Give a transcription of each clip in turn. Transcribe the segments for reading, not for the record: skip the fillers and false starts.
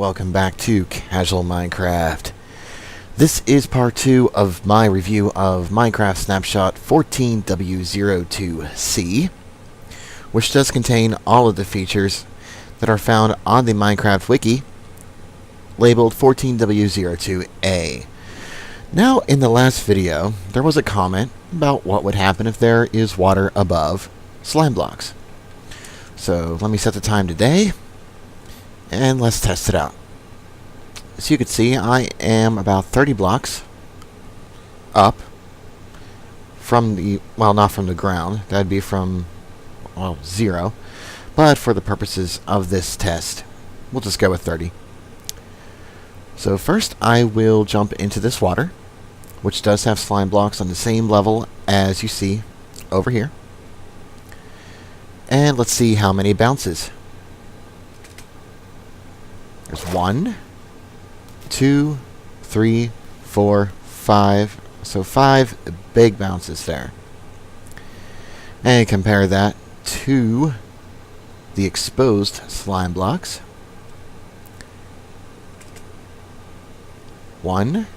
welcome back to Casual Minecraft. This is part 2 of my review of Minecraft Snapshot 14W02C, which does contain all of the features that are found on the Minecraft wiki, labeled 14W02A. Now, in the last video, there was a comment about what would happen if there is water above slime blocks. So, let me set the time today, and let's test it out. As you can see, I am about 30 blocks up from the, well, not from the ground. That'd be from, well, 0. But for the purposes of this test, we'll just go with 30. So first, I will jump into this water, which does have slime blocks on the same level as you see over here. And let's see how many bounces. There's 1, 2, 3, 4, 5. So 5 big bounces there. And compare that to the exposed slime blocks. 1,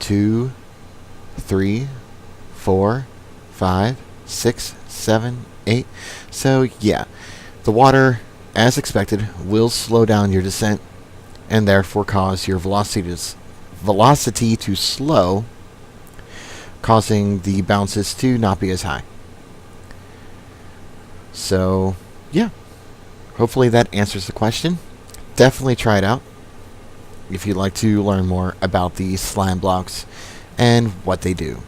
2, 3, 4, 5, 6, 7, 8. So yeah, the water, as expected, will slow down your descent and therefore cause your velocity to slow, causing the bounces to not be as high. So, yeah. Hopefully that answers the question. Definitely try it out if you'd like to learn more about these slime blocks and what they do.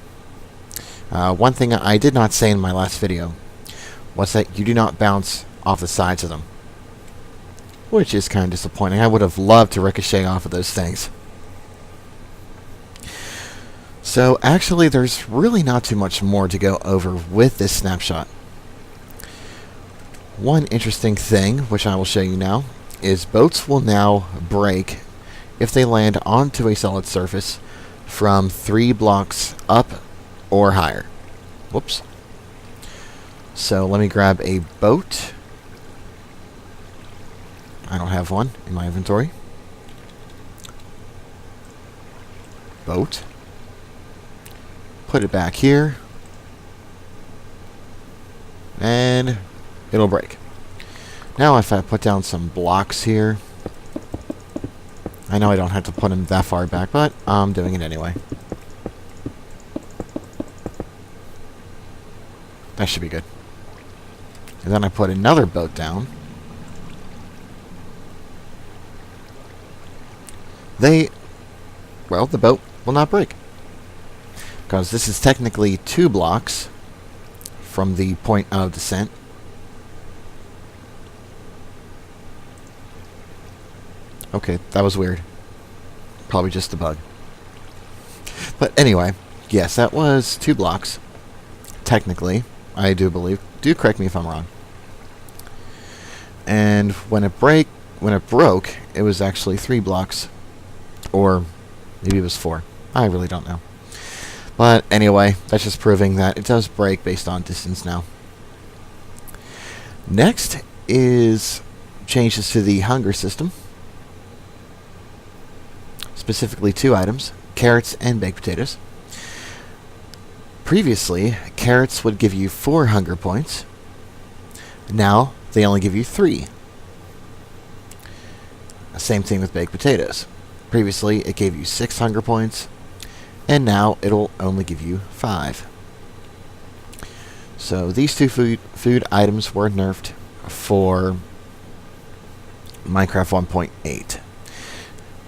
One thing I did not say in my last video was that you do not bounce off the sides of them, which is kind of disappointing. I would have loved to ricochet off of those things. So actually, there's really not too much more to go over with this snapshot. One interesting thing, which I will show you now, is boats will now break if they land onto a solid surface from 3 blocks up or higher. Whoops. So let me grab a boat. I don't have one in my inventory. Boat. Put it back here. And it'll break. Now if I put down some blocks here, I know I don't have to put them that far back, but I'm doing it anyway. That should be good. And then I put another boat down. The boat will not break, because this is technically 2 blocks from the point of descent. Okay, that was weird. Probably just a bug. But anyway, yes, that was 2 blocks. Technically, I do believe. Do correct me if I'm wrong. And when it broke, it was actually 3 blocks. Or maybe it was 4. I really don't know. But anyway, that's just proving that it does break based on distance now. Next is changes to the hunger system. Specifically 2 items, carrots and baked potatoes. Previously, carrots would give you 4 hunger points. Now, they only give you 3. Same thing with baked potatoes. Previously, it gave you 6 hunger points, and now it'll only give you 5. So these 2 food items were nerfed for Minecraft 1.8.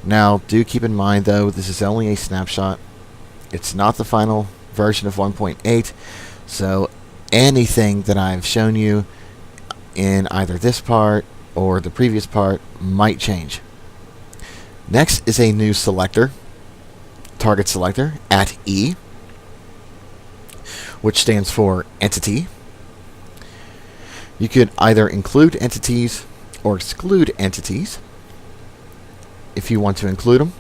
Now, do keep in mind, though, this is only a snapshot. It's not the final version of 1.8, so anything that I've shown you in either this part or the previous part might change. Next is a new selector, target selector, at E, which stands for entity. You could either include entities or exclude entities. If you want to include them,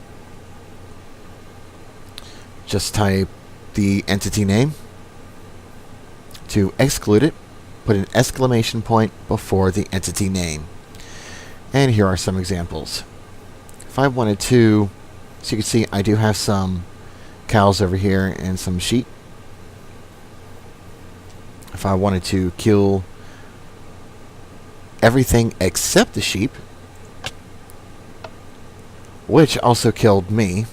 just type the entity name. To exclude it, put an exclamation point before the entity name. And here are some examples. if I wanted to, so you can see I do have some cows over here and some sheep. If I wanted to kill everything except the sheep, which also killed me,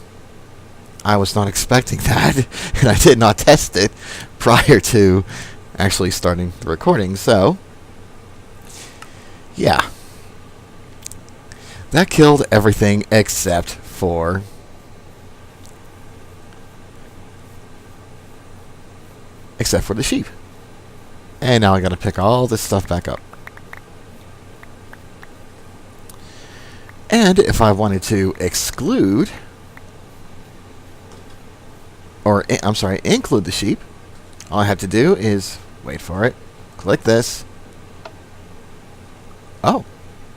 I was not expecting that, and I did not test it prior to actually starting the recording, so yeah. That killed everything except for the sheep. And now I gotta pick all this stuff back up. And if I wanted to exclude, or I'm sorry, include the sheep, all I have to do is, wait for it, click this. Oh,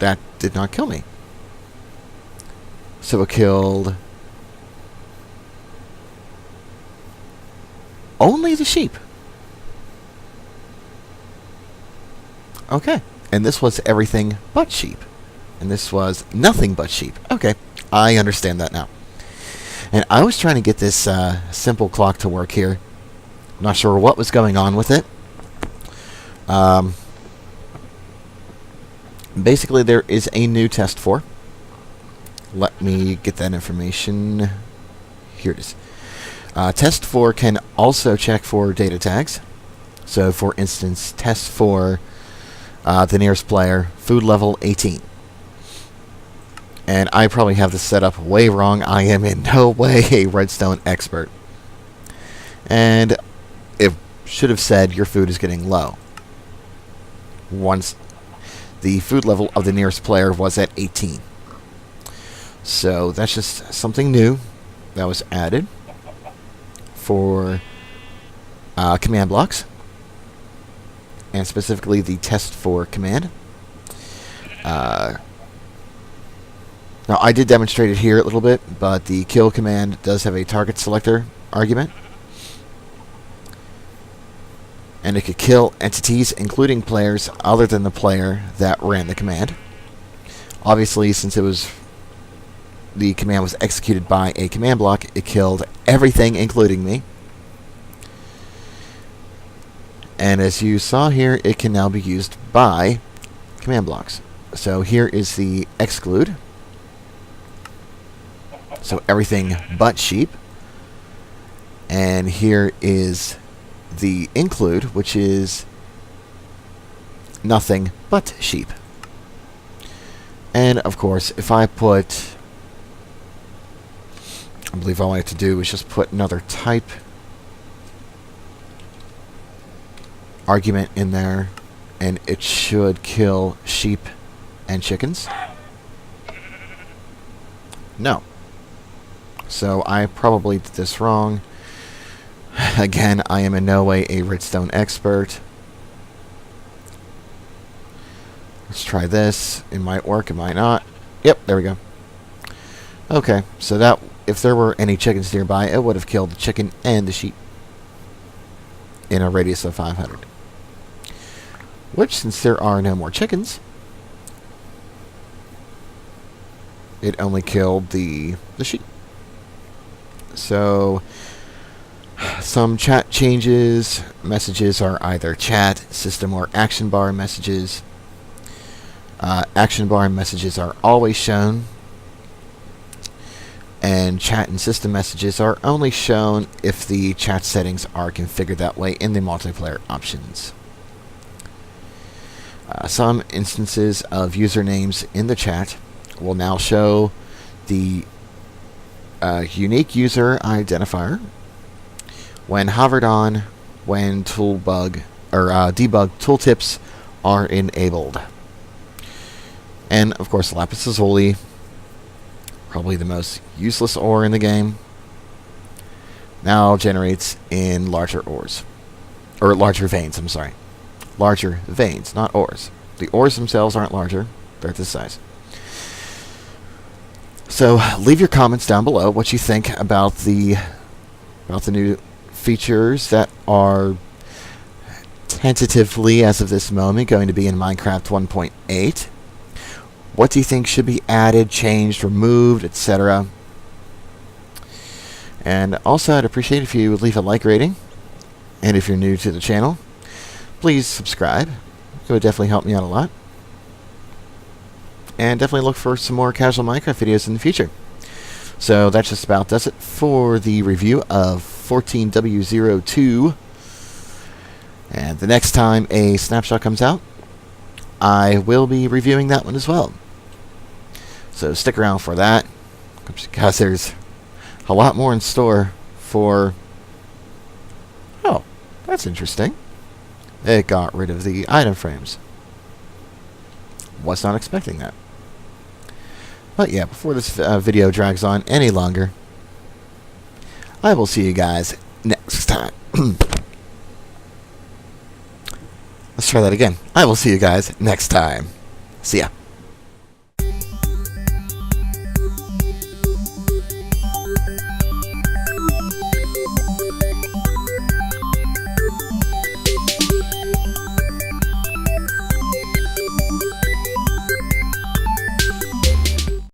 that did not kill me. So it killed only the sheep. Okay, and this was everything but sheep. And this was nothing but sheep. Okay, I understand that now. And I was trying to get this simple clock to work here. Not sure what was going on with it. Basically, there is a new test for. Let me get that information. Here it is. Test 4 can also check for data tags. So, for instance, test for the nearest player, food level 18. And I probably have this set up way wrong. I am in no way a redstone expert. And it should have said your food is getting low. Once the food level of the nearest player was at 18. So that's just something new that was added for command blocks. And specifically the test for command. Now, I did demonstrate it here a little bit, but the kill command does have a target selector argument. And it could kill entities, including players, other than the player that ran the command. Obviously, since the command was executed by a command block, it killed everything, including me. And as you saw here, it can now be used by command blocks. So here is the exclude. So everything but sheep. And here is the include, which is nothing but sheep. And of course, if I put, I believe all I have to do is just put another type argument in there, and it should kill sheep and chickens. No. So I probably did this wrong. Again, I am in no way a redstone expert. Let's try this. It might work, it might not. Yep, there we go. Okay, so that, if there were any chickens nearby, it would have killed the chicken and the sheep in a radius of 500. Which, since there are no more chickens, it only killed the sheep. So, some chat changes. Messages are either chat, system, or action bar messages. Action bar messages are always shown. And chat and system messages are only shown if the chat settings are configured that way in the multiplayer options. Some instances of usernames in the chat will now show the unique user identifier when hovered on when debug tooltips are enabled. And of course, lapis lazuli, probably the most useless ore in the game, now generates in larger ores, or larger veins. I'm sorry, larger veins, not ores. The ores themselves aren't larger; they're this size. So leave your comments down below what you think about the new features that are tentatively, as of this moment, going to be in Minecraft 1.8. What do you think should be added, changed, removed, etc.? And also, I'd appreciate if you would leave a like rating. And if you're new to the channel, please subscribe. It would definitely help me out a lot. And definitely look for some more casual Minecraft videos in the future. So that just about does it for the review of 14W02. And the next time a Snapshot comes out, I will be reviewing that one as well. So stick around for that, because there's a lot more in store for... Oh, that's interesting. It got rid of the item frames. Was not expecting that. But yeah, before this video drags on any longer, I will see you guys next time. Let's try that again. I will see you guys next time. See ya.